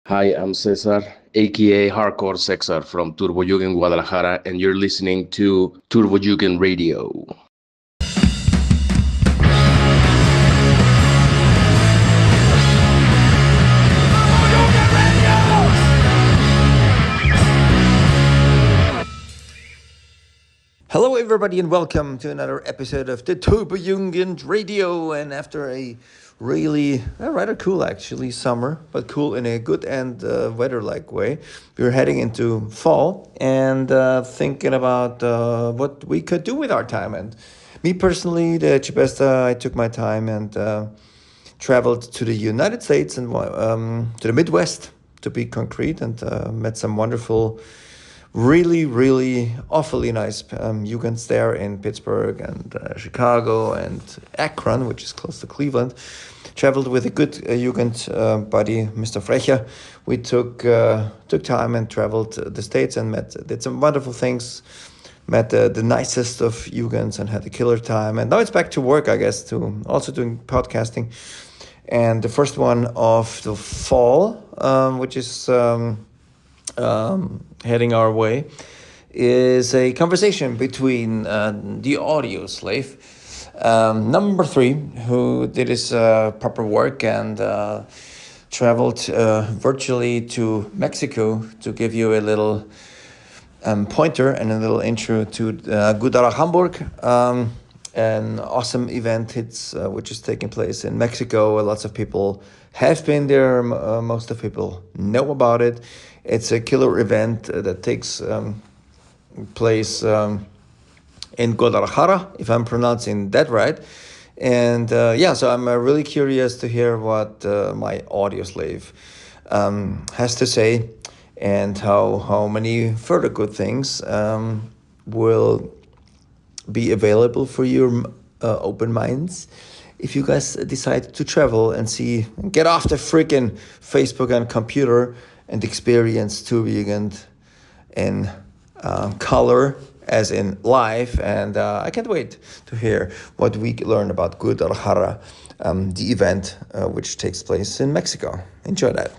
Hi, I'm Cesar, aka Hardcore Sexar from Turbojugend Guadalajara, and you're listening to Turbojugend Radio. Hello, everybody, and welcome to another episode of the Turbojugend Radio. And after a really rather cool, actually, summer, but cool in a good and weather-like way, we're heading into fall and thinking about what we could do with our time. And me personally, the Chipesta, I took my time and traveled to the United States and to the Midwest, to be concrete, and met some wonderful, really awfully nice Jugends there in Pittsburgh and Chicago and Akron, which is close to Cleveland. Traveled with a good Jugend buddy, Mr. Frecher. We took time and traveled the States and did some wonderful things. Met the nicest of Jugends and had a killer time. And now it's back to work, I guess, to also doing podcasting. And the first one of the fall, which is heading our way, is a conversation between the audio slave, number 3, who did his proper work and traveled virtually to Mexico to give you a little pointer and a little intro to Guadalahamburg, an awesome event which is taking place in Mexico. Lots of people have been there. Most of people know about it. It's a killer event that takes place in Guadalajara, if I'm pronouncing that right. And so I'm really curious to hear what my audio slave has to say, and how many further good things will be available for your open minds if you guys decide to travel and get off the freaking Facebook and computer and experience Turbojugend in color, as in live. And I can't wait to hear what we learn about Guadalajara, the event which takes place in Mexico. Enjoy that.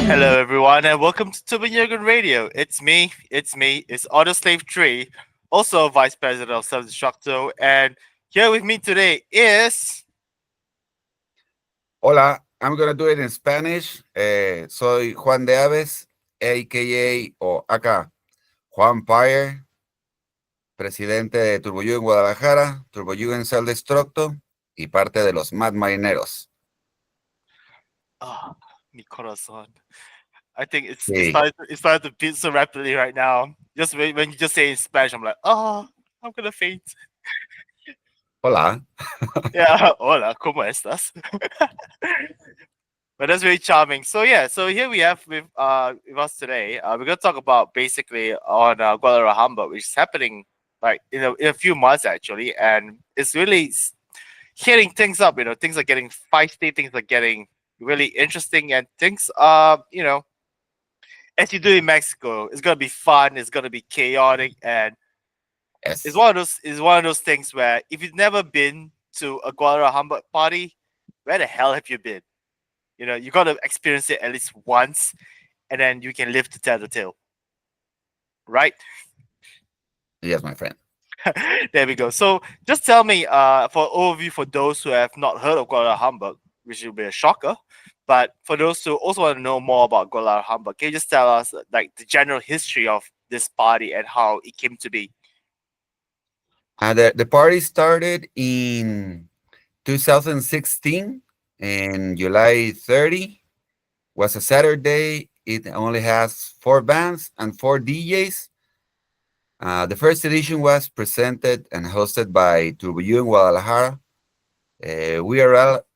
Hello, everyone, and welcome to Turbojugend Radio. It's me, it's Auto Slave 3, also Vice President of Self Destructo, and here with me today is. Hola, I'm gonna do it in Spanish. Soy Juan de Aves, a.k.a. o acá, Juan Pyre, presidente de Turbojugend Guadalajara, Turbojugend Self Destructo y parte de los Mad Marineros. Mi corazón. I think it Sí. started to beat so rapidly right now. Just when you just say it in Spanish, I'm like, I'm gonna faint. Hola. Yeah, hola, ¿cómo estás? But that's very charming. So here we have with us today. We're gonna talk about basically on Guadalahamburg, which is happening like in a few months actually, and it's really heating things up. Things are getting feisty, things are getting really interesting, and things as you do in Mexico, it's gonna be fun, it's gonna be chaotic, and Yes. it's one of those things where if you've never been to a Guadalahamburg party, where the hell have you been? You gotta experience it at least once, and then you can live to tell the tale. Right? Yes, my friend. There we go. So just tell me, for overview for those who have not heard of Guadalahamburg, which will be a shocker. But for those who also want to know more about Guadalahamburg, can you just tell us like the general history of this party and how it came to be? The party started in 2016 and July 30 was a Saturday. It only has 4 bands and 4 DJs. The first edition was presented and hosted by Turbojugend in Guadalajara.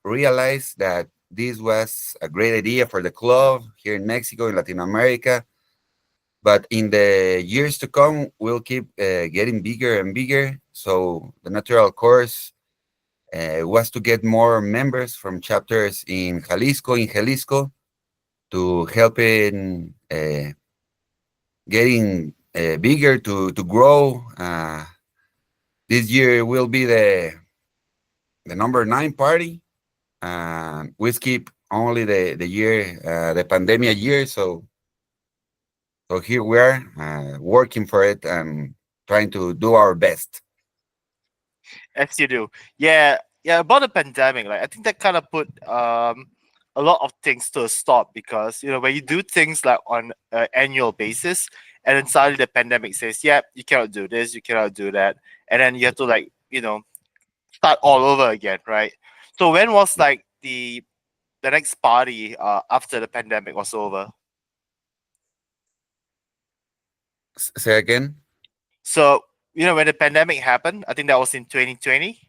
Realized that this was a great idea for the club here in Mexico, in Latin America. But in the years to come, we'll keep getting bigger and bigger. So the natural course was to get more members from chapters in Jalisco, to help in getting bigger, to grow. This year will be the number 9 party. We skip only the year, the pandemic year. So here we are working for it and trying to do our best. As you do. Yeah, yeah, about the pandemic, like I think that kind of put a lot of things to a stop, because when you do things like on an annual basis, and then suddenly the pandemic says, yeah, you cannot do this, you cannot do that, and then you have to like start all over again, right? So when was like the next party after the pandemic was over? Say again? So when the pandemic happened, I think that was in 2020,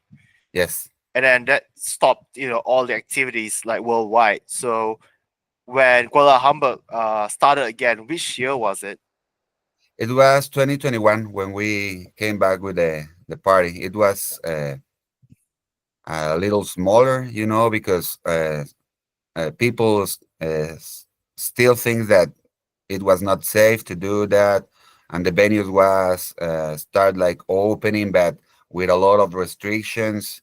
Yes. and then that stopped all the activities like worldwide. So when Kuala Hamburg started again, which year was it? It was 2021 when we came back with the party. It was a little smaller, because people still think that it was not safe to do that, and the venues was start like opening, but with a lot of restrictions.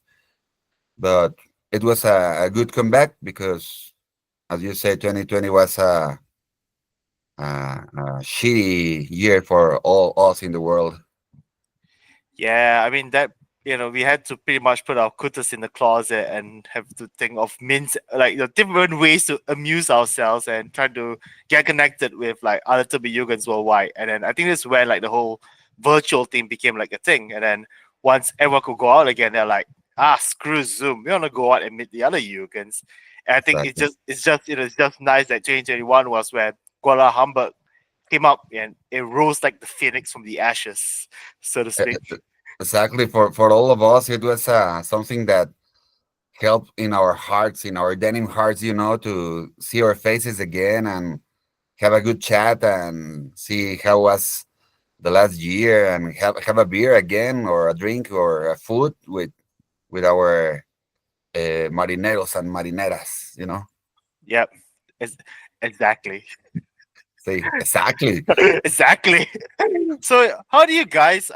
But it was a good comeback because, as you say, 2020 was a shitty year for all us in the world. Yeah, I mean that we had to pretty much put our cutters in the closet and have to think of like the different ways to amuse ourselves and try to get connected with like other Turbojugends worldwide. And then I think this is where like the whole virtual thing became like a thing. And then once everyone could go out again, they're like, screw Zoom. We want to go out and meet the other Jugends. And I think Exactly. it's just nice that 2021 was where Kuala Hamburg came up and it rose like the phoenix from the ashes, so to Uh, speak. Exactly. For all of us, it was something that helped in our hearts, in our denim hearts, to see our faces again and have a good chat and see how was the last year, and have a beer again, or a drink, or a food with our marineros and marineras. Yep, it's, exactly. See, exactly. Exactly. So how do you guys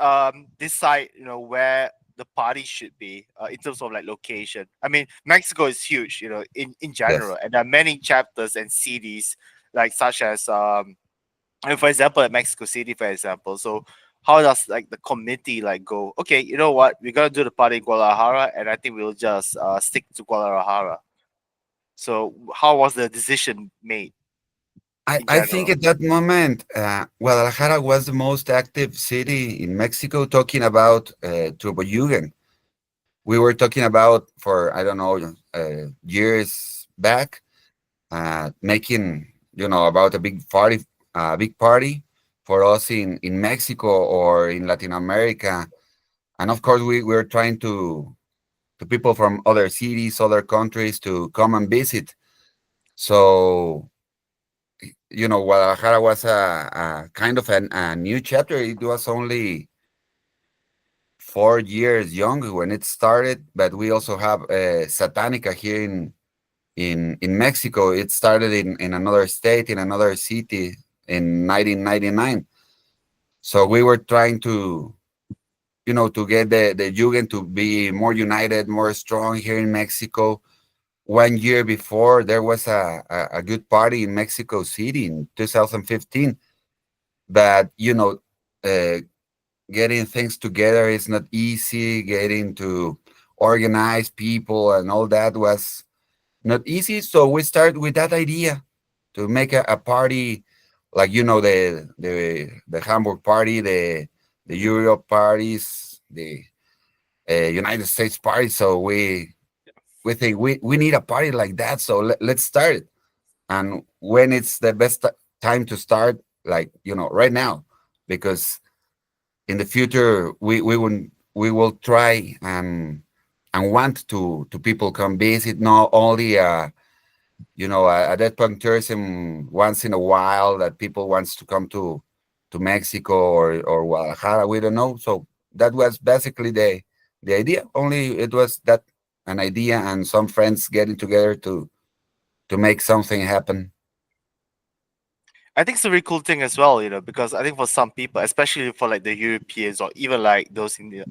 decide where the party should be in terms of like location? I mean, Mexico is huge, in Yes. general, and there are many chapters and cities like such as for example, at Mexico City, for example. So how does like the committee like go, okay, you know what, we're gonna do the party in Guadalajara, and I think we'll just stick to Guadalajara. So how was the decision made in I think general? at that moment, Guadalajara was the most active city in Mexico, talking about Turbojugend. We were talking about, for I don't know, years back, making about a big party for us in Mexico or in Latin America, and of course we were trying to people from other cities, other countries, to come and visit. So Guadalajara was a kind of a new chapter. It was only 4 years young when it started, but we also have Satanica here in Mexico. It started in another state, in another city, in 1999. So we were trying to get the Jugend to be more united, more strong here in Mexico. 1 year before, there was a good party in Mexico City in 2015, but uh, getting things together is not easy. Getting to organize people and all that not easy. So we start with that idea to make a party, like the Hamburg party, the Europe parties, the United States party. So we think we need a party like that. So let's start it. And when it's the best time to start, like right now, because in the future we will try and want to people come visit, not only a dead punk tourism once in a while that people wants to come to Mexico or Guadalajara. We don't know. So that was basically the idea. Only it was that an idea and some friends getting together to make something happen. I think it's a really cool thing as well, because I think for some people, especially for like the Europeans or even like those in the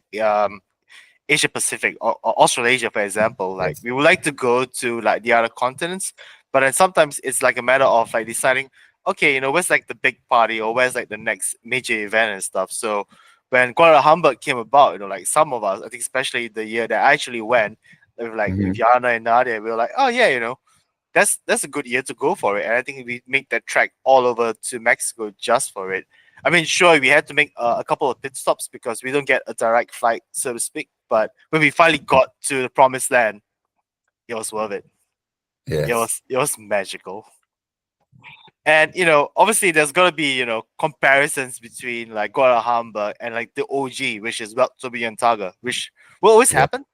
Asia Pacific or Australasia, for example, like Yes. we would like to go to like the other continents, but then sometimes it's like a matter of like deciding, okay, where's like the big party or where's like the next major event and stuff. So when Guadalahamburg came about, like some of us, I think especially the year that I actually went, with Mhm. Yana and Nadia, we were like, oh yeah, that's a good year to go for it. And I think we make that trek all over to Mexico just for it. I mean, sure, we had to make a couple of pit stops because we don't get a direct flight, so to speak. But when we finally got to the promised land, it was worth it. It Yes. was it was magical. And obviously, there's gonna be comparisons between like Guadalajara and like the OG, which is well Turbojugend Targa, which will always Yeah. happen.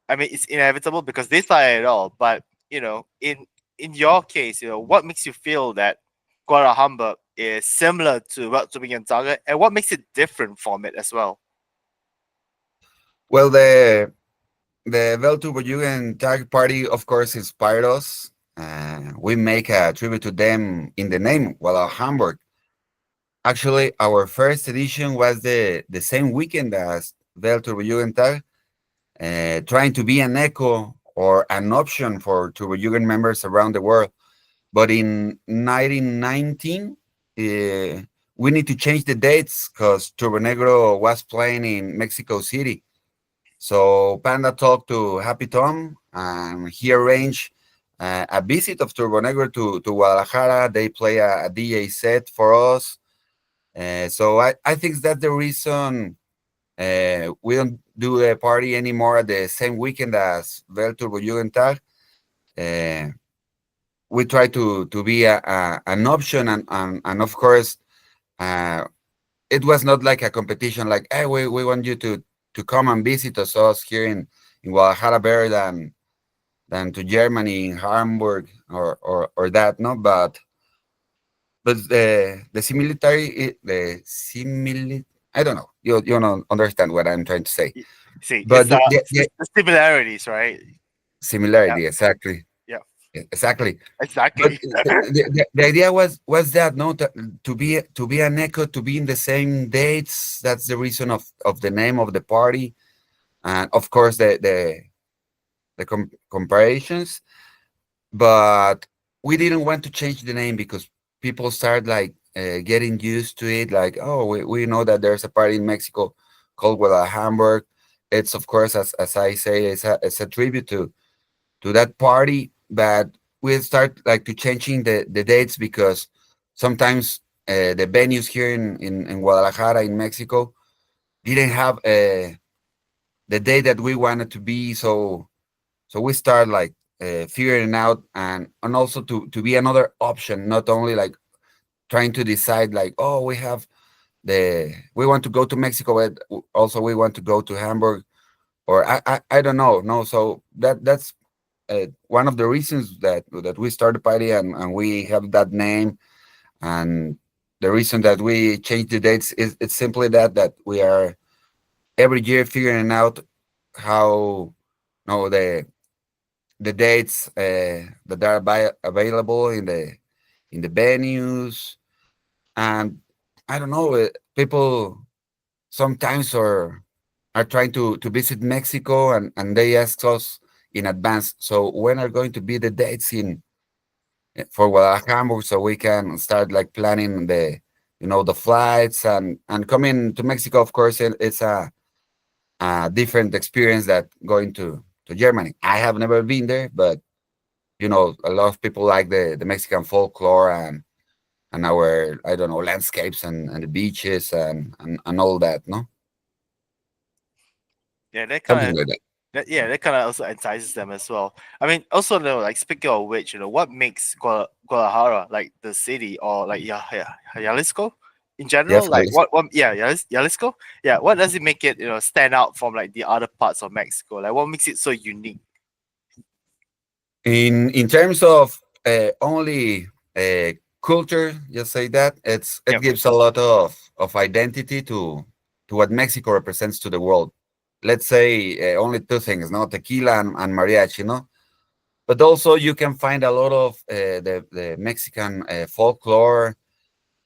I mean, it's inevitable because they started it all. But in your case, what makes you feel that Guadalajara is similar to what Turbine Target, and what makes it different from it as well? Well, the Turbojugend Tag Party, of course, inspired us. We make a tribute to them in the name, Hamburg. Actually, our first edition was the same weekend as Turbojugend Tag, trying to be an echo or an option for Turbojugend members around the world. But in 1919, we need to change the dates because Turbo Negro was playing in Mexico City. So Panda talked to Happy Tom, and he arranged a visit of Turbo Negro to Guadalajara. They play a DJ set for us. So I think that's the reason we don't do a party anymore at the same weekend as Turbo Jugendtag. Uh, we try to be an option, and of course, uh, it was not like a competition. Like, hey, we want you to come and visit us here in Guadalajara better than to Germany, in Hamburg, or that. No, but the similarity, the simili I don't know. You don't understand what I'm trying to say. Y- See, But it's the similarities, right? Yeah, similarity, exactly. yeah, Exactly. But exactly. the idea was that, no, to be an echo, to be in the same dates. That's the reason of the name of the party, and of course the comparisons. But we didn't want to change the name because people start like getting used to it. Like, oh, we know that there's a party in Mexico called Guadalahamburg. It's, of course, as I say, it's a tribute to that party. But we start like to changing the dates because sometimes the venues here in Guadalajara in Mexico didn't have the day that we wanted to be. So we start like figuring out, and also to be another option, not only like trying to decide like, oh, we want to go to Mexico, but also we want to go to Hamburg, or I don't know. No, so that's one of the reasons that we started party, and we have that name. And the reason that we change the dates is it's simply that we are every year figuring out how, no, the dates that are available in the venues. And I don't know, people sometimes are trying to visit Mexico, and they ask us in advance, so when are going to be the dates in for Guadalajara, so we can start like planning the flights, and coming to Mexico. Of course, it's a different experience that going to Germany. I have never been there, but you know, a lot of people like the Mexican folklore and our, I don't know, landscapes and the beaches and all that, no? Yeah, that kind Something of like that. that kind of also entices them as well. I mean, also though, like speaking of which, what makes Guadalajara like the city, or like Jalisco in general? Yes, Like what yeah, Jalisco? Yeah, what does it make it stand out from like the other parts of Mexico? Like what makes it so unique? in terms of only culture, just say that it Yep. gives a lot of identity to what Mexico represents to the world. Let's say only two things, no, tequila and mariachi, no. But also you can find a lot of the Mexican folklore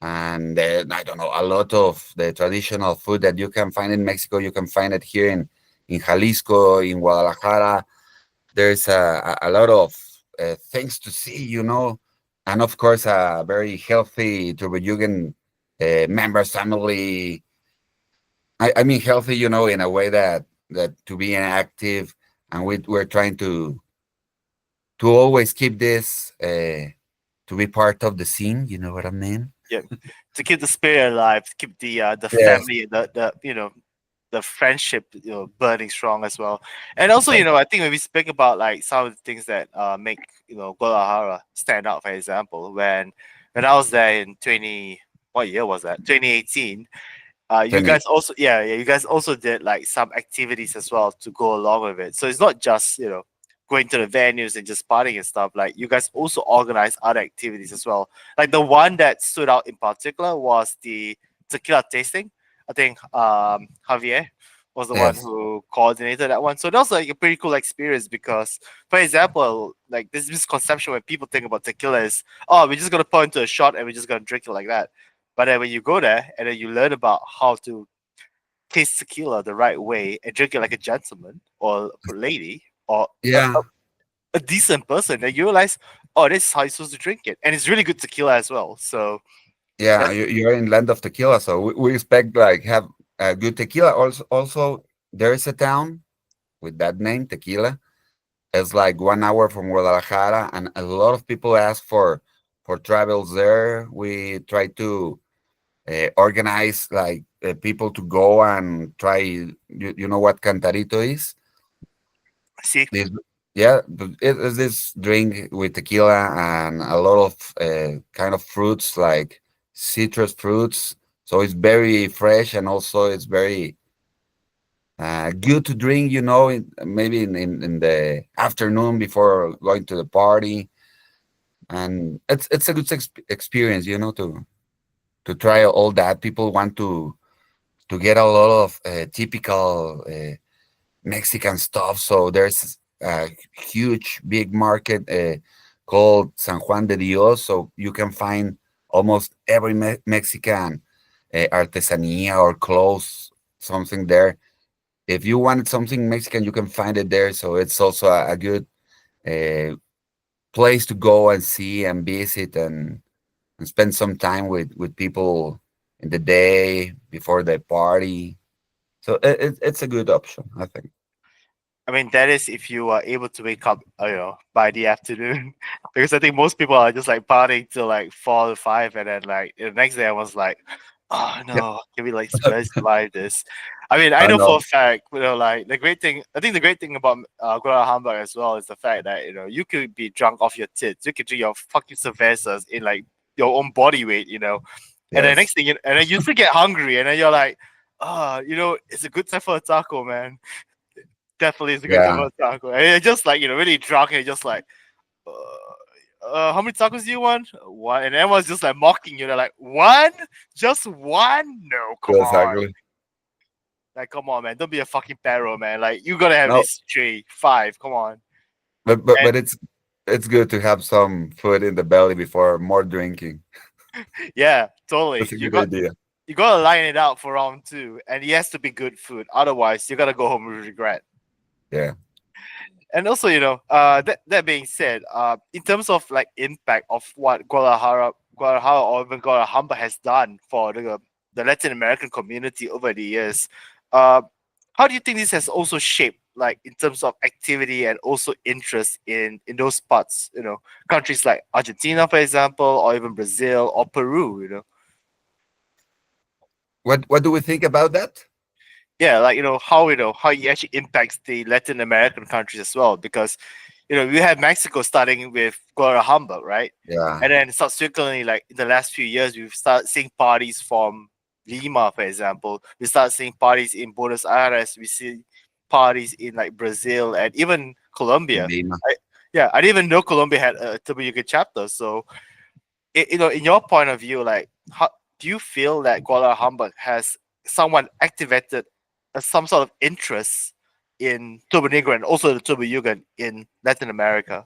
and I don't know, a lot of the traditional food that you can find in Mexico. You can find it here in Jalisco, in Guadalajara. There's a lot of things to see, you know, and of course a very healthy Turbojugend members family. I mean healthy, you know, in a way that to be active, and we're trying to always keep this to be part of the scene. You know what I mean? Yeah, to keep the spirit alive, to keep the Yes, family, the friendship, burning strong as well. And also, exactly. I think when we speak about like some of the things that make Guadalajara stand out, for example, when I was there in 20, what year was that? 2018. You Twenty. guys also, yeah, you guys also did like some activities as well to go along with it. So it's not just going to the venues and just partying and stuff. Like you guys also organize other activities as well. Like the one that stood out in particular was the tequila tasting. I think Javier was the one Yes. who coordinated that one. So that was like a pretty cool experience because, for example, like this misconception when people think about tequila is, oh, we're just gonna pour into a shot and we're just gonna drink it like that. But then when you go there and then you learn about how to taste tequila the right way and drink it like a gentleman or a lady or Yeah. a decent person, then you realize, oh, this is how you're supposed to drink it. And it's really good tequila as well. So Yeah. that, You're in land of tequila, so we expect like have good tequila. Also, there is a town with that name, Tequila. It's like 1 hour from Guadalajara, and a lot of people ask for travels there. We try to organize like people to go and try. You know what cantarito is? see, This, yeah, it is this drink with tequila and a lot of kind of fruits like citrus fruits. So it's very fresh and also it's very good to drink. You know, maybe in the afternoon before going to the party, and it's a good experience. You know, to try all that. People want to get a lot of typical. Mexican stuff. So there's a huge big market called San Juan de Dios. So you can find almost every Mexican artesanía or clothes, something there. If you want something Mexican, you can find it there. So it's also a good uh, place to go and see and visit and spend some time with people in the day before the party. So it's a good option, I think. I mean, that is if you are able to wake up, by the afternoon, because I think most people are just like partying till like 4 or 5, and then like the next day I was like, oh Yeah, no, can we like barely survive this? I mean, I I know know. for a fact, like the great thing. I think the great thing about Guadalajara as well is the fact that you could be drunk off your tits, you could drink your fucking cervezas in like your own body weight, and then Yes. next thing, and then you still get hungry, and then you're like, it's a good time for a taco, man. Definitely is a good time Yeah. for a taco. And you're just like, really drunk and you're just like, how many tacos do you want? One. And everyone's just like mocking you. They're like, one? Just one? No, come on. Exactly. Like, come on, man. Don't be a fucking perro, man. Like, you gotta have at No, least three, five. Come on. but And it's good to have some food in the belly before more drinking. yeah, totally. That's a good idea. You gotta line it out for round two. And it has to be good food. Otherwise, you gotta go home with regret. Yeah. And also, that being said, in terms of like impact of what Guadalajara or even Guadalajara has done for the Latin American community over the years, how do you think this has also shaped like in terms of activity and also interest in those parts, countries like Argentina, for example, or even Brazil or Peru. What do we think about that? Yeah, like how it actually impacts the Latin American countries as well, because we have Mexico starting with Guadalahamburg, right? Yeah, And then subsequently, like in the last few years, we've started seeing parties from Lima, for example. We start seeing parties in Buenos Aires. We see parties in like Brazil and even in Colombia. Lima. Yeah, I didn't even know Colombia had a Turbojugend chapter. So, in your point of view, like, how do you feel that Guadalajara has someone activated some sort of interest in Turbo Negro and also the Turbojugend in Latin America?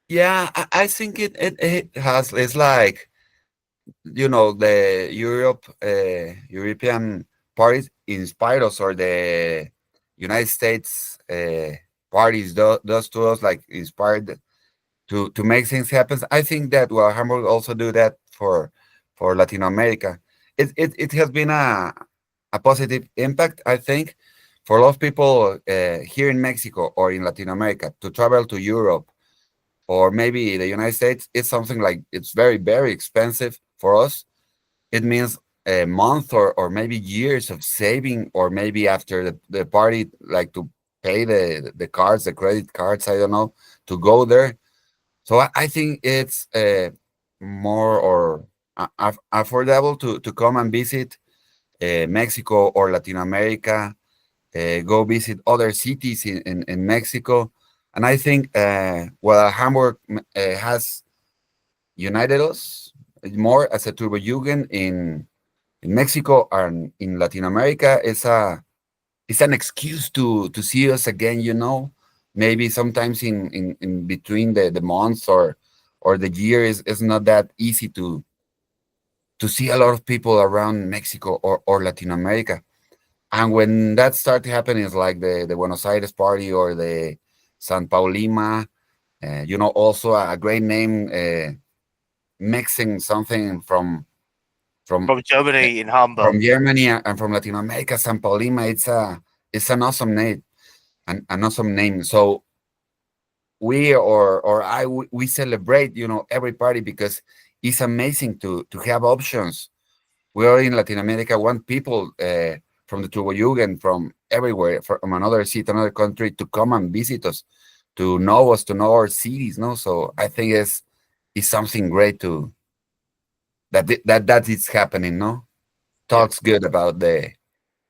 Yeah, I think it has. It's like the European parties inspired us, or the United States parties does to us, like inspired to make things happen. I think that Hamburg also do that for Latin America. It has been a positive impact, I think, for a lot of people here in Mexico or in Latin America to travel to Europe or maybe the United States. It's something like it's very, very expensive for us. It means a month or maybe years of saving, or maybe after the party, like to pay the cards, the credit cards, I don't know, to go there. So I think it's more or affordable to come and visit Mexico or Latin America, go visit other cities in Mexico. And I think Hamburg has united us more as a Turbojugend in Mexico and in Latin America. It's an excuse to see us again, maybe sometimes in between the months or the year is not that easy to see a lot of people around Mexico or Latin America. And when that started happening, it's like the Buenos Aires party or the San Paulima, also a great name, mixing something from From Germany in Hamburg. from Germany and from Latin America. San Paulima, it's an awesome name, an awesome name. So we or I we celebrate every party, because it's amazing to have options. We are in Latin America, want people from the Turbojugend from everywhere, from another city, another country, to come and visit us, to know us, to know our cities. No, so I think it's something great that is happening. No, Yeah, talks good about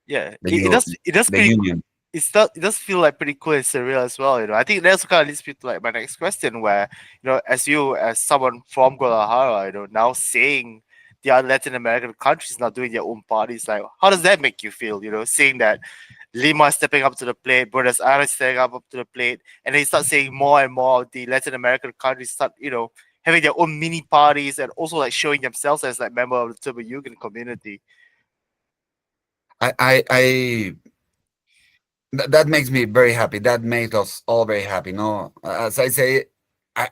yeah. the It U, does. It does the pretty. union. It does feel like pretty cool and surreal as well. I think that's kind of leads me to like my next question, where as someone from Guadalajara, now seeing the other Latin American countries now doing their own parties, like how does that make you feel? Seeing that Lima stepping up to the plate, Buenos Aires stepping up to the plate, and then you start seeing more and more of the Latin American countries start, having their own mini parties and also like showing themselves as like member of the Turbo Yugen community. I that makes me very happy. That makes us all very happy. No, as I say,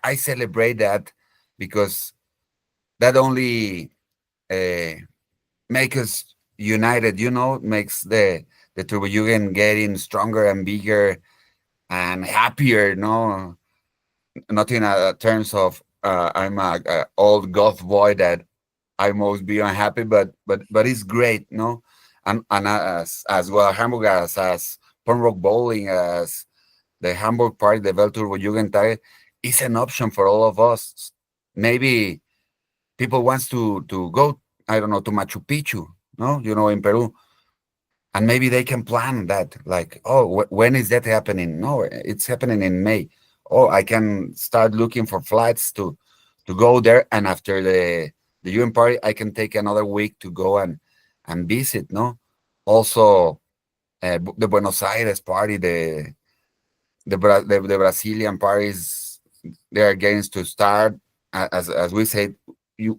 I celebrate that, because that only uh, make us united. Makes the Turbojugend getting stronger and bigger and happier. No, not in terms of I'm a old goth boy that I must be unhappy, but it's great. No, and as well Hamburg, as punk rock bowling, as the Hamburg party, the Weltturbojugend Tage, is an option for all of us. Maybe people wants to go, I don't know, to Machu Picchu, no, in Peru, and maybe they can plan that. Like, oh, when is that happening? No, it's happening in May. Oh, I can start looking for flights to go there, and after the UN party, I can take another week to go and visit. No, also the Buenos Aires party, the Brazilian parties, they are getting to start. As we said,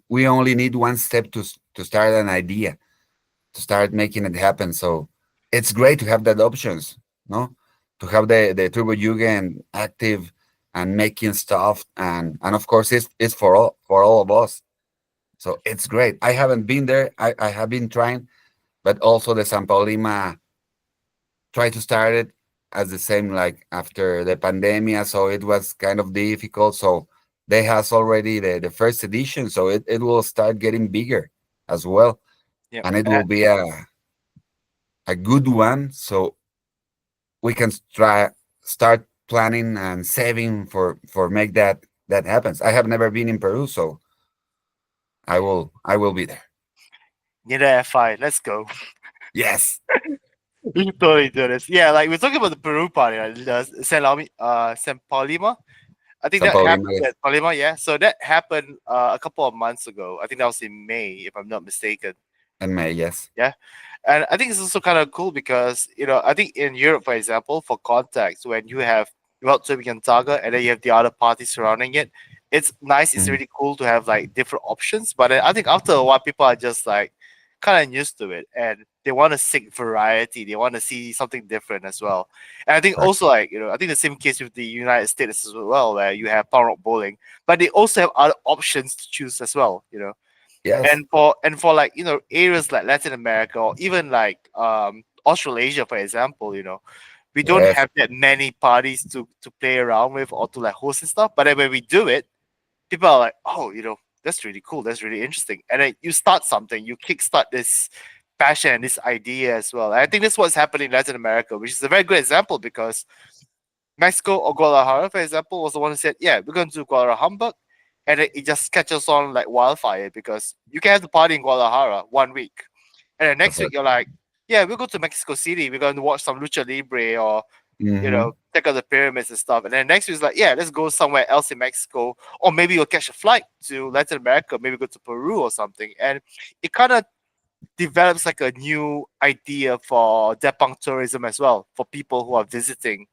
we only need one step to start an idea, to start making it happen. So it's great to have that options, no? To have the Turbojugend active and making stuff, and of course it's for all of us. So it's great. I haven't been there. I have been trying, but also the San Paulima try to start it as the same like after the pandemia, so it was kind of difficult. So they has already the first edition, so it will start getting bigger as well, Yeah. and it will be a good one. So we can try start planning and saving for make that happens. I have never been in Peru, so I will be there. Neither have I. Let's go. Yes, We should totally do this. Yeah, like we're talking about the Peru party, right? The San Paulima. I think San that Paulino, happened yes, at Paulima, yeah. So that happened a couple of months ago. I think that was in May, if I'm not mistaken. and May, yes. Yeah. And I think it's also kind of cool because, I think in Europe, for example, for context, when you have World Turbojugend Targa and then you have the other parties surrounding it, it's nice. It's Mhm. really cool to have like different options. But then I think after a while, people are just like kind of used to it and they want to seek variety. They want to see something different as well. And I think Correct. also like, I think the same case with the United States as well, where you have pound rock bowling, but they also have other options to choose as well. Yes, And for like areas like Latin America or even like Australasia, for example, we don't yes, have that many parties to play around with or to like host and stuff. But then when we do it, people are like, oh, that's really cool, that's really interesting, and then you start something, you kickstart this passion and this idea as well. And I think that's what's happening in Latin America, which is a very good example because Mexico or Guadalajara, for example, was the one who said, yeah, we're going to Guadalajara, and it just catches on like wildfire because you can have the party in Guadalajara 1 week, and then next week correct. you're like, yeah, we'll go to Mexico City, we're going to watch some lucha libre or Hmm. check out the pyramids and stuff. And then next week is like, yeah, let's go somewhere else in Mexico, or maybe you'll catch a flight to Latin America, maybe go to Peru or something, and it kind of develops like a new idea for Depang tourism as well for people who are visiting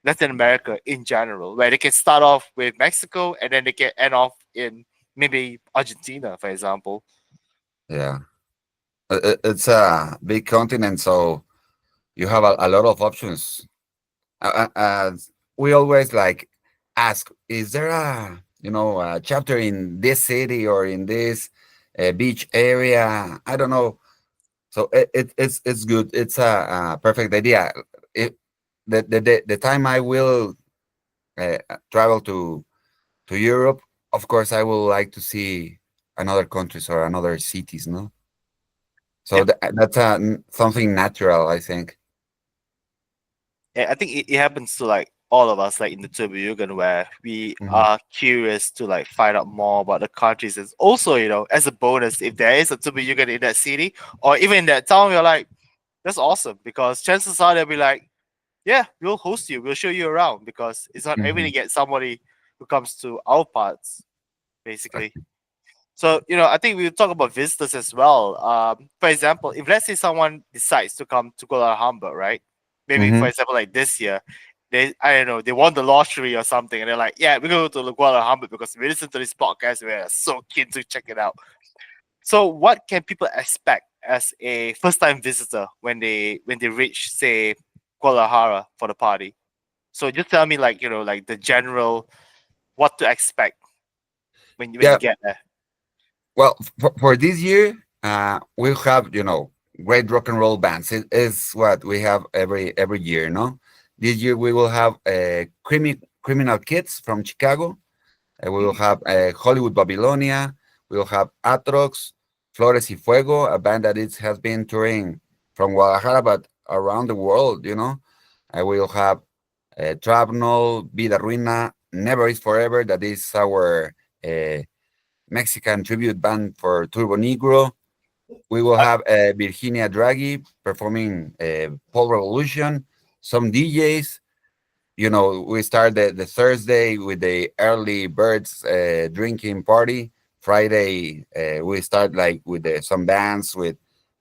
Latin America in general, where they can start off with Mexico and then they can end off in maybe Argentina, for example. Yeah, it's a big continent, so you have a lot of options. We always like ask, is there a chapter in this city or in this beach area? I don't know. So it's good. It's a perfect idea. It, the time I will travel to Europe, of course, I would like to see another countries or another cities. No, so Yep. that's something natural, I think. Yeah, I think it happens to like all of us, like in the Turbojugend, where we Hmm. are curious to like find out more about the countries. And also, as a bonus, if there is a Turbojugend in that city or even in that town, you're like, that's awesome because chances are they'll be like, yeah, we'll host you, we'll show you around because it's not every Hmm. to get somebody who comes to our parts, basically. So, I think we'll talk about visitors as well. For example, if let's say someone decides to come to Guadalahamburg, right? Maybe for Hmm. example, like this year, I don't know, they won the lottery or something, and they're like, yeah, we're going to go to Guadalahamburg because we listen to this podcast, we're so keen to check it out. So, what can people expect as a first-time visitor when they reach, say, Guadalajara for the party? So, just tell me, like like the general what to expect when you Yeah. get there. Well, for this year, we'll have great rock and roll bands. It is what we have every year. No, this year we will have Criminal Kids from Chicago. We will Mm, have Hollywood Babylonia. We will have Atrox, Flores y Fuego, a band that has been touring from Guadalajara but around the world. We will have Trabnol, Vida Ruina, Never Is Forever. That is our uh, Mexican tribute band for Turbo Negro. We will have Virginia Draghi performing Pole Revolution, some DJs. We start the Thursday with the early birds drinking party. Friday, we start like with some bands. With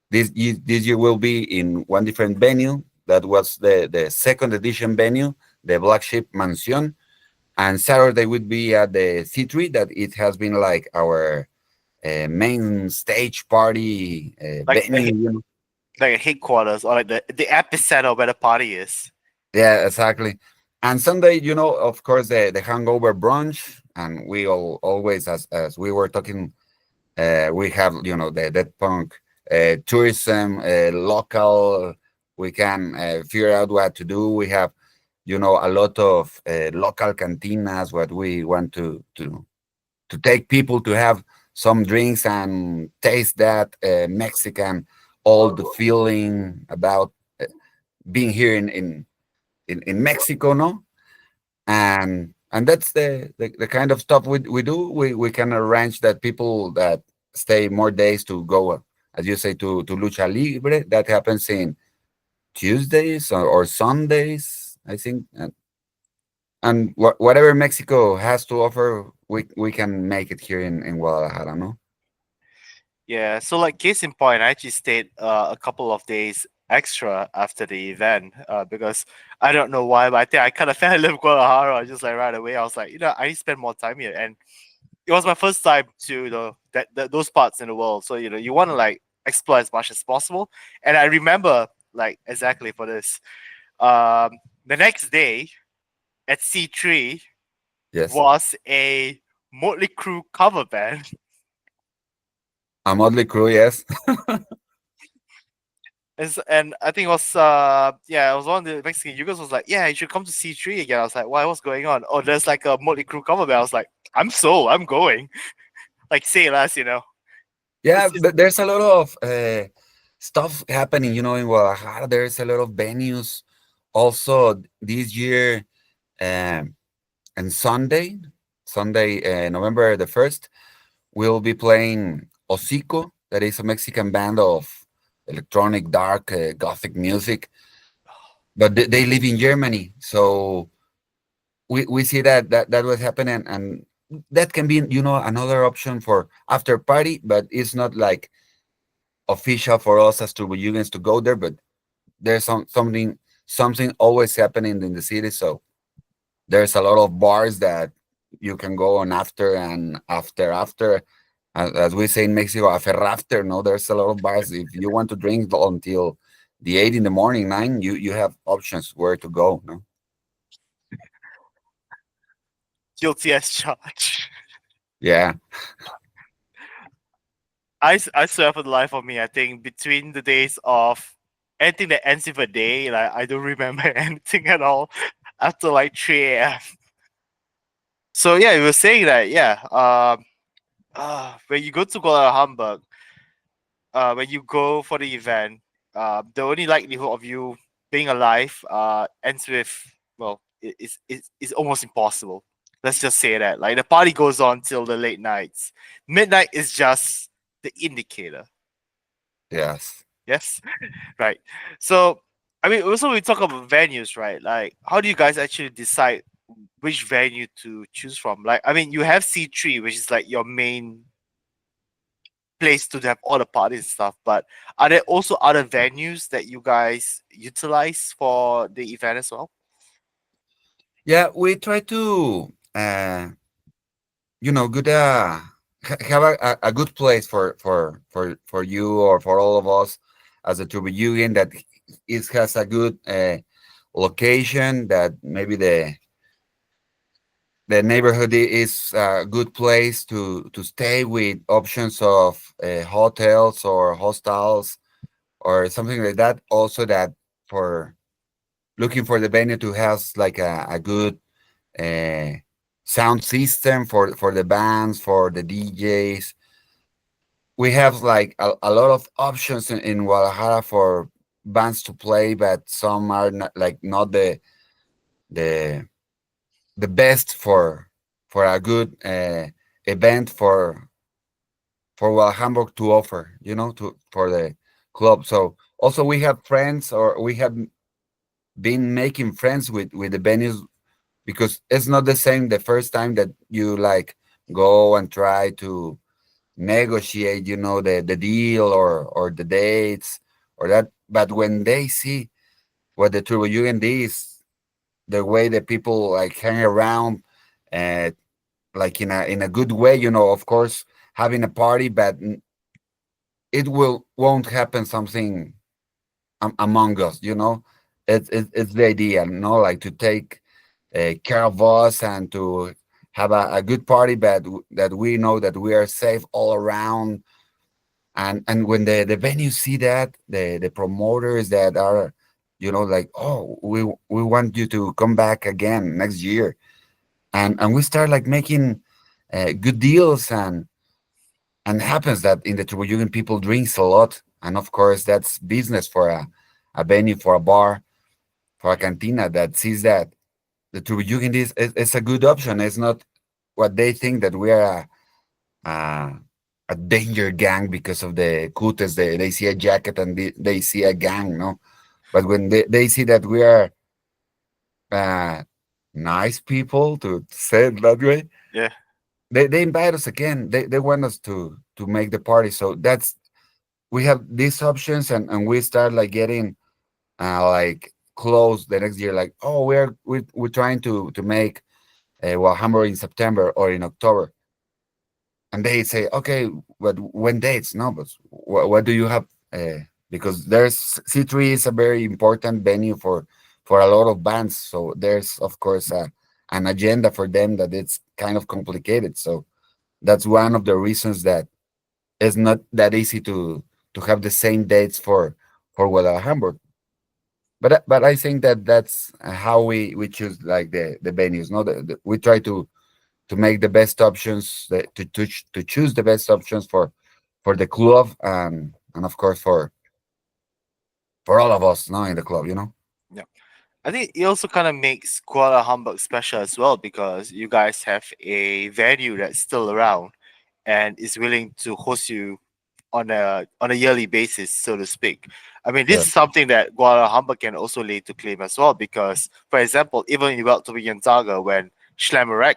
this year will be in one different venue. That was the second edition venue, the Black Sheep Mansion. And Saturday would be at the C3, that it has been like our main stage party like a venue. like a headquarters or like the epicenter where the party is. Yeah, exactly. And Sunday, of course, the hangover brunch, and we always, as we were talking, we have the dead punk tourism, local. We can figure out what to do. We have a lot of local cantinas, what we want to take people to have some drinks and taste that Mexican old feeling about being here in Mexico, no? And that's the kind of stuff we do. We can arrange that people that stay more days to go, as you say, to lucha libre. That happens in Tuesdays or Sundays, I think. And whatever Mexico has to offer, we can make it here in Guadalajara, no? Yeah, so like case in point, I actually stayed a couple of days extra after the event because I don't know why, but I think I kind of fell in love with Guadalajara just like right away. I was like, I need to spend more time here, and it was my first time to that those parts in the world. So you want to like explore as much as possible. And I remember like exactly for this, the next day at C3 Yes. was a Motley Crue cover band. A Motley Crue, yes. And I think it was it was one of the Mexican you guys was like, yeah, you should come to C3 again. I was like, why, what's going on? Oh, there's like a Motley Crue cover band. I was like, I'm going. Like say less. Yeah, It's but there's a lot of stuff happening, in Guadalajara. There's a lot of venues. Also, this year, um, and Sunday, November the 1st, we'll be playing Hocico. That is a Mexican band of electronic, dark, gothic music. But they live in Germany, so we see that was happening, and that can be, another option for after party, but it's not like official for us as Turbojugends to go there. But there's something always happening in the city, so there's a lot of bars that you can go on after and after. As we say in Mexico, after. No, there's a lot of bars. If you want to drink until the 8 in the morning, 9, you have options where to go. No. guilty as charged. Yeah. I swear for the life of me, I think between the days of anything that ends with a day, like I don't remember anything at all after like 3 a.m. So yeah, you were saying that when you go to Guadalahamburg, when you go for the event, the only likelihood of you being alive ends with, well, it's almost impossible. Let's just say that. Like the party goes on till the late nights. Midnight is just the indicator. Yes. Yes, right. So I mean, also we talk about venues, right? Like, how do you guys actually decide which venue to choose from? Like, I mean, you have C3, which is like your main place to have all the parties and stuff. But are there also other venues that you guys utilize for the event as well? Yeah, we try to good have a good place for you or for all of us as a Turbojugend, that it has a good location, that maybe the neighborhood is a good place to stay, with options of hotels or hostels or something like that. Also, that for looking for the venue to have like a good uh, sound system for the bands, for the DJs. We have like a lot of options in Guadalajara for bands to play, but some are not the the best for a good event for Guadalhamburg to offer, to for the club. So also we have friends, or we have been making friends with the venues, because it's not the same the first time that you like go and try to negotiate, the deal or the dates or that. But when they see what the Turbo Jugend is, the way that people like hang around, uh, like in a good way, of course, having a party, but it won't happen something among us, it's the idea, like to take care of us and to have a good party, but that we know that we are safe all around. And when the venue see that, the promoters that are like, oh, we want you to come back again next year, and we start like making good deals, and happens that in the Turbojugend people drinks a lot, and of course that's business for a venue, for a bar, for a cantina that sees that the Turbojugend is a good option. It's not what they think that we are a, a danger gang because of the cutes. They see a jacket and they see a gang, no. But when they see that we are uh, nice people, to say it that way, Yeah. they invite us again. They want us to make the party. So that's, we have these options, and we start like getting like close the next year. Like, oh, we're trying to make Warhammer in September or in October, and they say, okay, but when dates? No, but what do you have? Because there's C3 is a very important venue for a lot of bands. So there's of course an agenda for them that it's kind of complicated. So that's one of the reasons that it's not that easy to have the same dates for Guadalajara. But I think that that's how we choose like the venues. No, we try to make the best options, to choose the best options for the club, and of course for all of us now in the club. Yeah. I think it also kind of makes Kuala Humbug special as well because you guys have a venue that's still around and is willing to host you on a yearly basis, so to speak. I mean, this Yeah, is something that Guadalahamburg can also lay to claim as well, because, for example, even in Welttobe Saga, when Schlemmerek,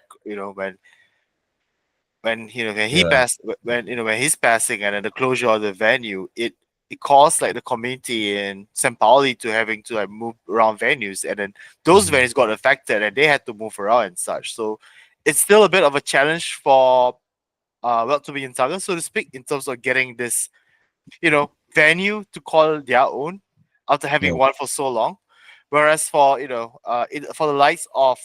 when he yeah, passed, when he's passing, and then the closure of the venue, it caused like the community in St. Pauli to having to like move around venues, and then those mhm, venues got affected and they had to move around and such. So it's still a bit of a challenge for Welttobe Saga, so to speak, in terms of getting this venue to call their own after having yeah. one for so long. Whereas for for the likes of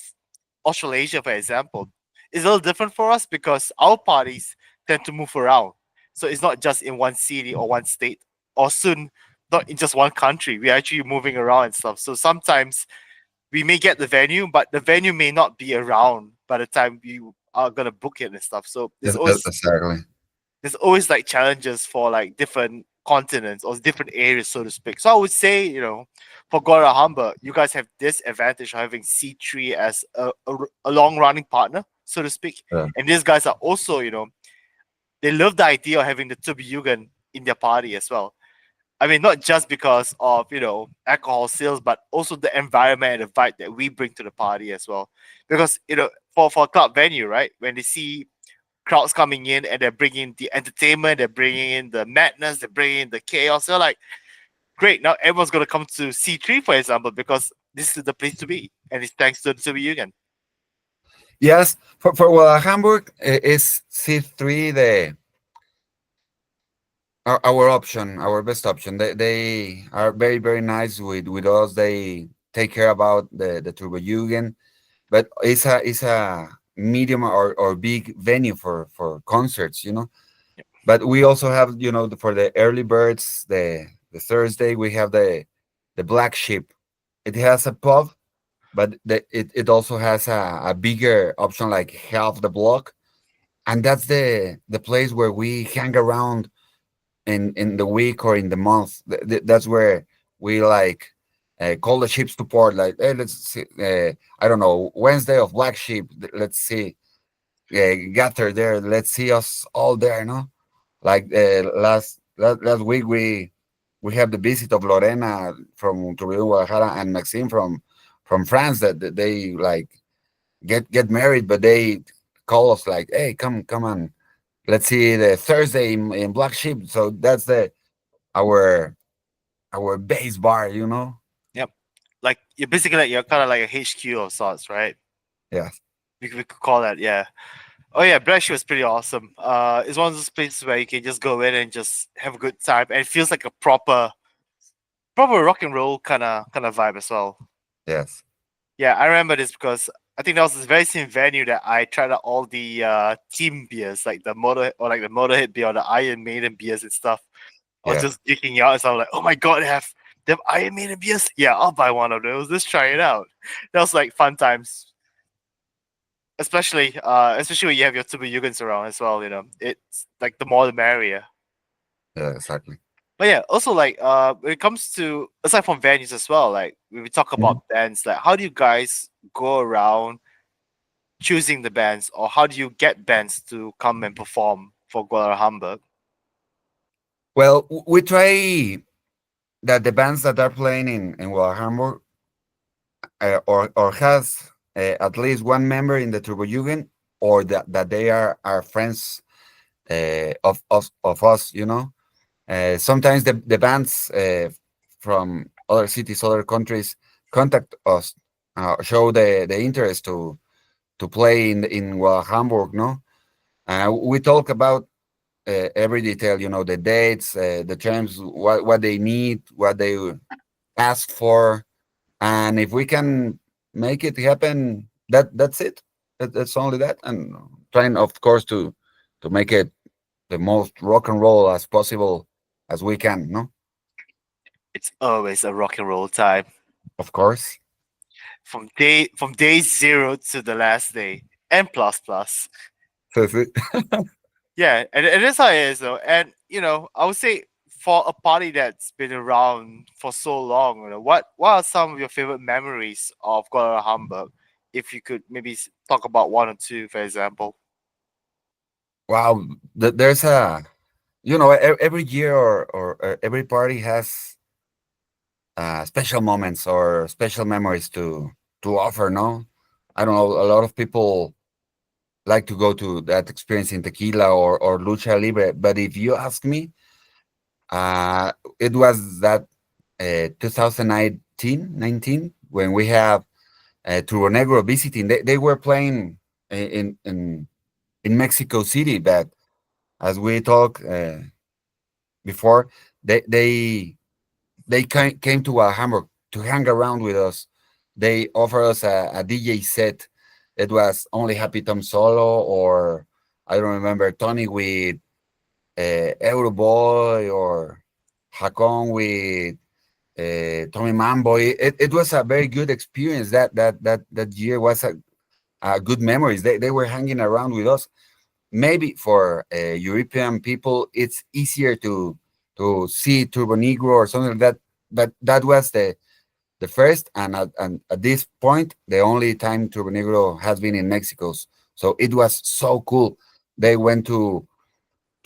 Australasia, for example, it's a little different for us because our parties tend to move around. So it's not just in one city or one state, or soon not in just one country. We're actually moving around and stuff. So sometimes we may get the venue, but the venue may not be around by the time you are gonna book it and stuff. So Exactly. there's always like challenges for like different continents or different areas, so to speak. So I would say, for Guadalajara, you guys have this advantage of having C3 as a long running partner, so to speak. Yeah. And these guys are also, they love the idea of having the Turbojugend in their party as well. I mean, not just because of, alcohol sales, but also the environment and the vibe that we bring to the party as well. Because, for a club venue, right, when they see crowds coming in and they're bringing the entertainment, they're bringing in the madness, they're bringing in the chaos. They're like, great, now everyone's going to come to C3, for example, because this is the place to be. And it's thanks to the Turbojugend. Yes, for Hamburg is C3 our option, our best option. They are very very nice with us. They take care about the Turbojugend, but it's a medium or big venue for concerts. But we also have, for the early birds, the Thursday, we have the Black Sheep. It has a pub, but it also has a bigger option, like half the block, and that's the place where we hang around in the week or in the month. That's where we like call the ships to port. Like, hey, let's see, I don't know, Wednesday of Black Sheep. Let's see, gather there. Let's see us all there. No, like last week we have the visit of Lorena from Guadalajara and Maxime from France, that they like get married, but they call us like, hey, come on, let's see the Thursday in Black Sheep. So that's our base bar. Yep. Like, you're basically like, you're kind of like a HQ of sorts, right? Yeah, We could call that, yeah. Oh yeah, Black Sheep was pretty awesome. It's one of those places where you can just go in and just have a good time, and it feels like a proper rock and roll kind of vibe as well. yes, Yeah, I remember this because I think that was this very same venue that I tried out all the team beers, like the Motorhead beer or the Iron Maiden beers and stuff. I was yeah, just geeking out, and so I was like, "Oh my god, they have Them Iron Maiden beers? Yeah, I'll buy one of those. Let's try it out. That was like fun times. Especially when you have your Turbojugends around as well, It's like the more the merrier. Yeah, exactly. But yeah, also like when it comes to aside from venues as well, like when we talk about bands, like how do you guys go around choosing the bands, or how do you get bands to come and perform for Guadalahamburg? Well, we try that the bands that are playing in Guadalajara or has at least one member in the Turbojugend, or that they are friends of us, sometimes the bands from other cities, other countries contact us, show the interest to play in Hamburg, no? We talk about every detail, the dates, the terms, what they need, what they ask for, and if we can make it happen, that's it. That's only that, and trying, of course, to make it the most rock and roll as possible as we can, no? It's always a rock and roll time Of course. from day zero to the last day and plus plus. That's it. Yeah, and that's how it is though. And I would say for a party that's been around for so long, what are some of your favorite memories of Guadalajara? If you could maybe talk about one or two, for example. Wow, there's every year or every party has special moments or special memories to offer, no? I don't know, a lot of people like to go to that experience in tequila or lucha libre, but if you ask me, it was that 2019 when we have Turbo Negro visiting. They were playing in Mexico City, but as we talked before, they came to Hamburg to hang around with us. They offered us a DJ set. It was only Happy Tom solo, or I don't remember, Tony with Euroboy, or Hakon with Tommy Mambo. It was a very good experience. That year was a good memories. They were hanging around with us. Maybe for European people, it's easier to see Turbo Negro or something like that. But that was the first, and at this point, the only time Turbo Negro has been in Mexico. So it was so cool. They went to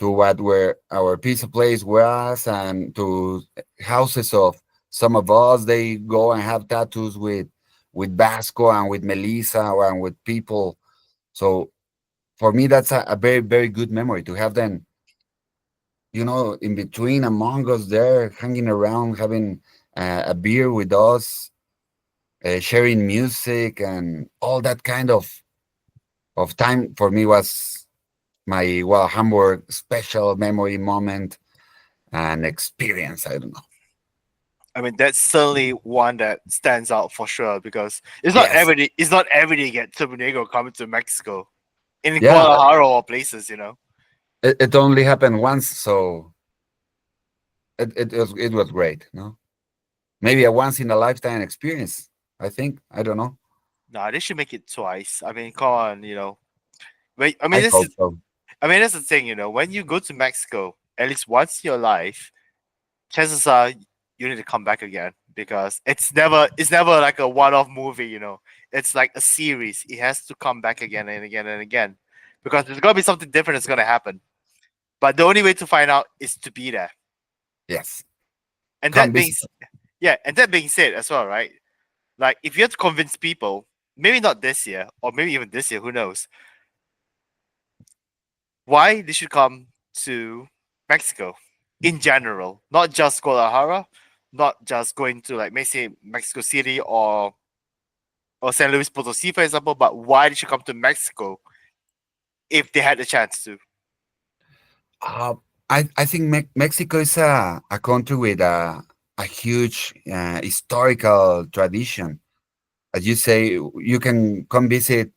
what where our pizza place was, and to houses of some of us. They go and have tattoos with Vasco and with Melissa and with people. So for me, that's a very, very good memory to have them, in between among us there, hanging around, having a beer with us, sharing music and all that kind of time. For me was my Hamburg special memory moment and experience. I don't know. I mean, that's certainly one that stands out for sure because Yes. it's not every day you get Turbo Negro coming to Mexico in Yeah. Guadalajara or places. It only happened once, so it was great. No, maybe a once in a lifetime experience. I think. I don't know. Nah, they should make it twice. I mean, come on, Wait, I mean, I hope so. that's the thing, when you go to Mexico at least once in your life, chances are you need to come back again because it's never like a one-off movie. It's like a series. It has to come back again and again and again because there's gonna be something different that's gonna happen. But the only way to find out is to be there. Yes. And Come that being visit. yeah, and that being said as well, right? Like if you have to convince people, maybe not this year or maybe even this year, who knows, why they should come to Mexico in general, not just Guadalajara, not just going to like maybe Mexico City or San Luis Potosi, for example, but why they should come to Mexico if they had the chance to. Uh, I think Mexico is a country with a huge historical tradition. As you say, you can come visit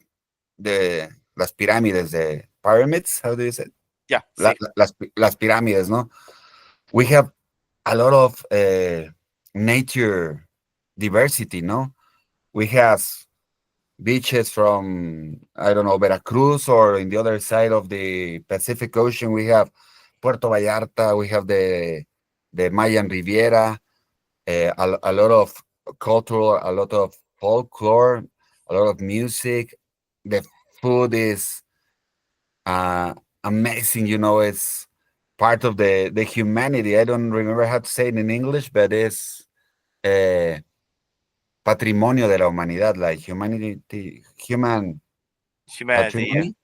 the las pirámides, the pyramids. How do you say? Yeah, see. Las pirámides, no? We have a lot of nature diversity. No, we have beaches from, I don't know, Veracruz, or in the other side of the Pacific Ocean we have Puerto Vallarta. We have the Mayan Riviera. A lot of cultural, a lot of folklore, a lot of music. The food is uh, amazing. It's part of the humanity. I don't remember how to say it in English, but it's uh, patrimonio de la humanidad, like human Humanity, yeah. patrimony.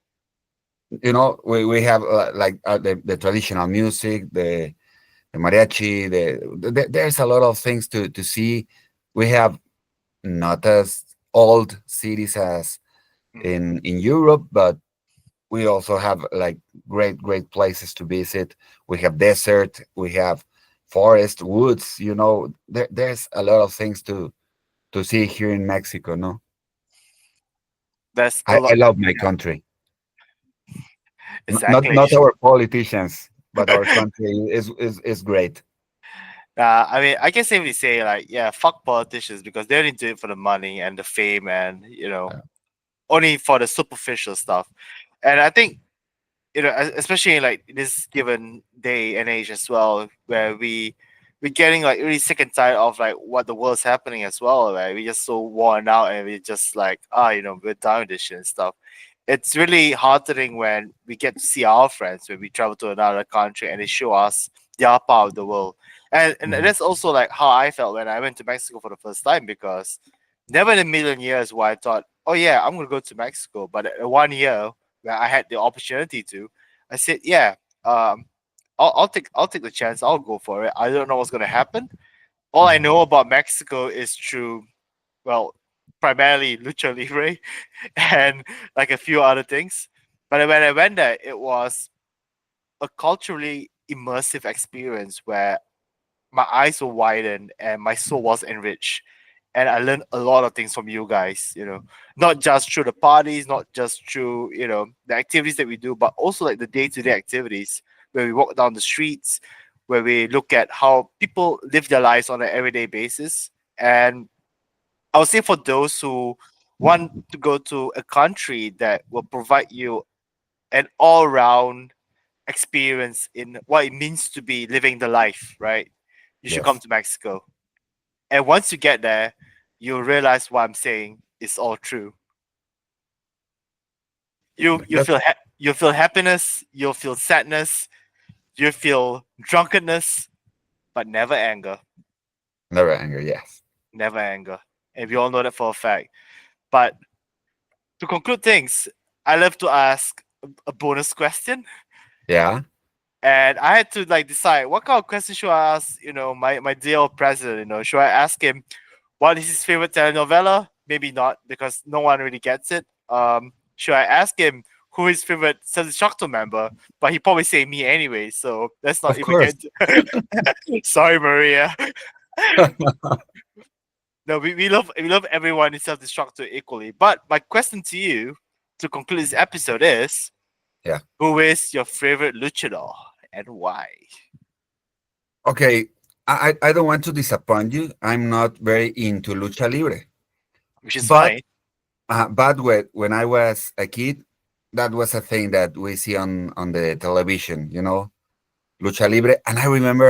We have the traditional music, the mariachi. There's a lot of things to see. We have not as old cities as Mhm. in Europe, but we also have like great places to visit. We have desert, we have forest, woods. There's a lot of things to see here in Mexico. No, There's a I lot. love my Yeah, country. Not exactly. not our politicians, but our country is great. I mean, I can safely say, like, yeah, fuck politicians because they only do it for the money and the fame and, only for the superficial stuff. And I think, especially in like this given day and age as well, where we're getting like really sick and tired of like what the world's happening as well. Like we just so worn out and we just like, we're done with this shit and stuff. It's really heartening when we get to see our friends when we travel to another country and they show us their part of the world. And Mhm. that's also like how I felt when I went to Mexico for the first time, because never in a million years where I thought, oh yeah, I'm gonna go to Mexico. But 1 year where I had the opportunity to, I said, yeah, um, I'll take the chance. I'll go for it. I don't know what's gonna happen. All I Mhm. know about Mexico is through, well, primarily lucha libre and like a few other things. But when I went there, it was a culturally immersive experience where my eyes were widened and my soul was enriched. And I learned a lot of things from you guys, not just through the parties, not just through, the activities that we do, but also like the day to day activities where we walk down the streets, where we look at how people live their lives on an everyday basis. And I would say for those who want to go to a country that will provide you an all round experience in what it means to be living the life, right? You should come Yes, to Mexico. And once you get there, you'll realize what I'm saying is all true. You that's you feel happiness, you'll feel sadness, you feel drunkenness, but never anger, never anger. Yes. never anger. And we all know that for a fact. But to conclude things, I love to ask a bonus question, Yeah. and I had to like decide what kind of question should I ask. My dear old president. Should I ask him what is his favorite telenovela? Maybe not, because no one really gets it. Should I ask him who his favorite Satisfacto member? But he probably say me anyway, so let's not Of even course. get. Sorry, Maria. No, we love everyone in Self-Destructo equally. But my question to you to conclude this episode is: Yeah. who is your favorite luchador and why? Okay. I don't want to disappoint you. I'm not very into lucha libre, Which is but fine. when I was a kid, that was a thing that we see on the television. Lucha libre, and I remember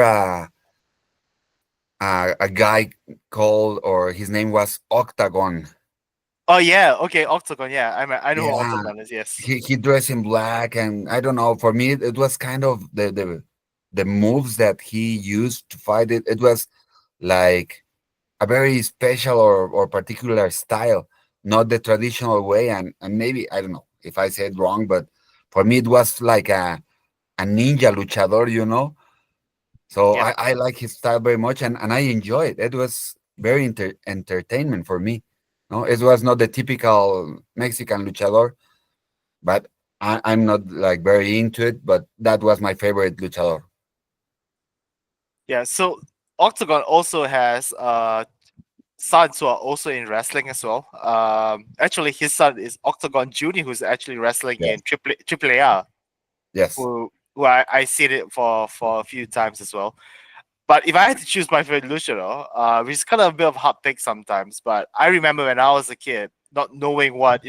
a guy called, or his name was Octagon. Oh yeah, okay, Octagon. Yeah, I know who Yeah, Octagon is. Yes. he dressed in black, and I don't know. For me, it was kind of the moves that he used to fight it. It was like a very special or particular style, not the traditional way. And maybe I don't know if I said wrong, but for me it was like a ninja luchador. So Yep. I like his style very much, and I enjoy it. It was very entertainment for me. No, it was not the typical Mexican luchador, but I'm not like very into it. But that was my favorite luchador. Yeah. So Octagon also has sons who are also in wrestling as well. Actually, his son is Octagon Junior, who's actually wrestling Yes, in Triple A, yes, who I seen it for a few times as well. But if I had to choose my favorite luchador, which is kind of a bit of a hot pick sometimes, but I remember when I was a kid, not knowing what's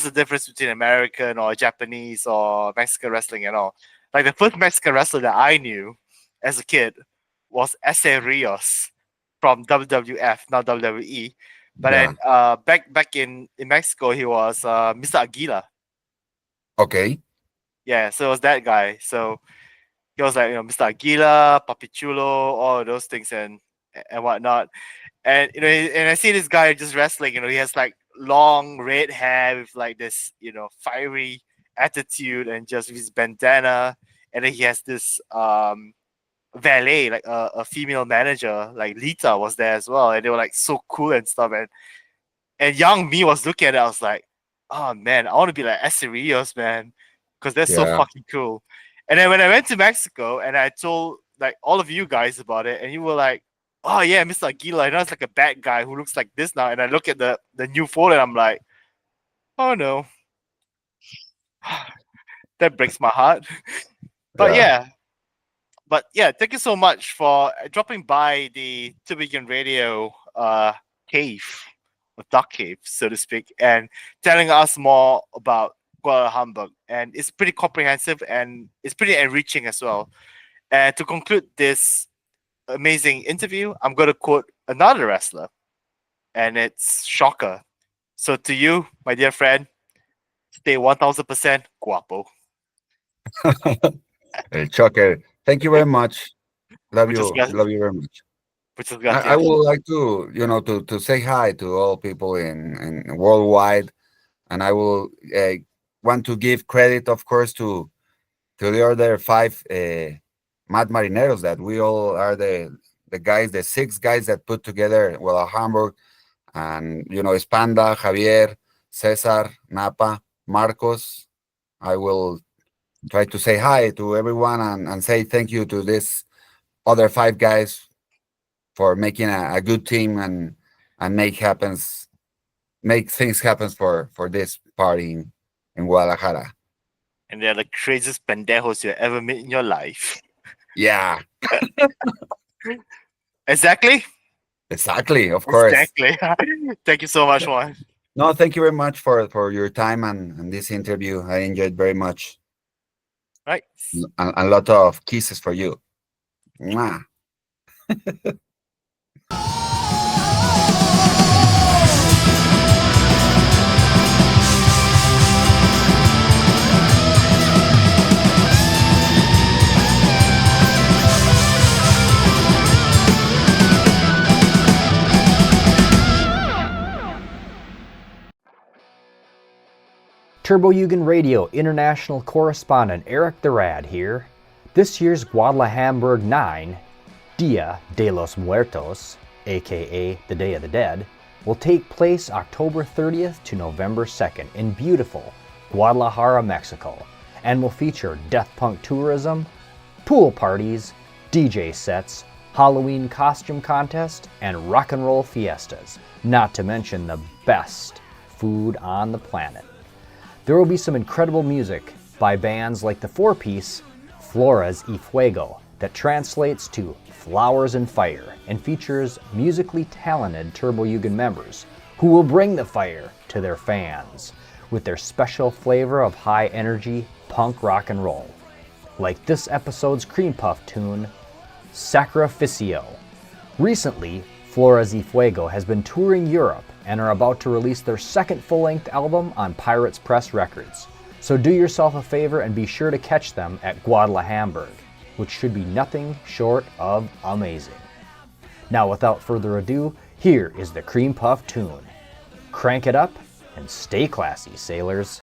the difference between American or Japanese or Mexican wrestling and all. Like the first Mexican wrestler that I knew as a kid was Ese Rios from WWF, not WWE. But Yeah. then back in Mexico, he was Mr. Aguila. Okay. Yeah, so it was that guy. So he was like, Mr. Aguila, Papi Chulo, all of those things and whatnot. And and I see this guy just wrestling. He has like long red hair with like this, fiery attitude and just his bandana. And then he has this valet, like a female manager, like Lita was there as well, and they were like so cool and stuff. And young me was looking at it, I was like, oh man, I want to be like Acerios, man, because they're so Yeah. fucking cool. And then when I went to Mexico and I told like all of you guys about it, and you were like, oh yeah, Mr. Aguila, I know it's like a bad guy who looks like this now. And I look at the new photo and I'm like, oh no. That breaks my heart. But Yeah. yeah, thank you so much for dropping by the Turbojugend Radio cave, or dark cave, so to speak, and telling us more about Guadalahamburg. And it's pretty comprehensive and it's pretty enriching as well. And to conclude this amazing interview, I'm going to quote another wrestler, and it's Shocker. So to you, my dear friend, stay 1000% guapo. El Choker. Thank you very much. Love Muchas you. gracias. Love you very much. Muchas I gracias. would like to, to say hi to all people in worldwide, and I will want to give credit, of course, to the other five Mad Marineros that we all are the guys, the six guys that put together Hamburg, and Espanda, Javier, Cesar, Napa, Marcos. I will try to say hi to everyone and say thank you to this other five guys for making a good team and make things happen for this party in Guadalajara. And they're the craziest pendejos you ever met in your life. Yeah, Exactly? exactly. Of course. Exactly. Thank you so much, Juan. No, thank you very much for your time and this interview. I enjoyed very much. Right. A lot of kisses for you. Mwah. Turbojugend Radio International Correspondent Eric the Rad here. This year's Guadalahamburg 9, Dia de los Muertos, aka the Day of the Dead, will take place October 30th to November 2nd in beautiful Guadalajara, Mexico, and will feature death punk tourism, pool parties, DJ sets, Halloween costume contest, and rock and roll fiestas, not to mention the best food on the planet. There will be some incredible music by bands like the four-piece Flores y Fuego that translates to Flowers and Fire and features musically talented Turbojugend members who will bring the fire to their fans with their special flavor of high-energy punk rock and roll. Like this episode's Cream Puff tune, Sacrificio. Recently, Flores y Fuego has been touring Europe and are about to release their second full-length album on Pirates Press Records. So do yourself a favor and be sure to catch them at Guadalahamburg, which should be nothing short of amazing. Now without further ado, here is the Cream Puff tune. Crank it up and stay classy, sailors.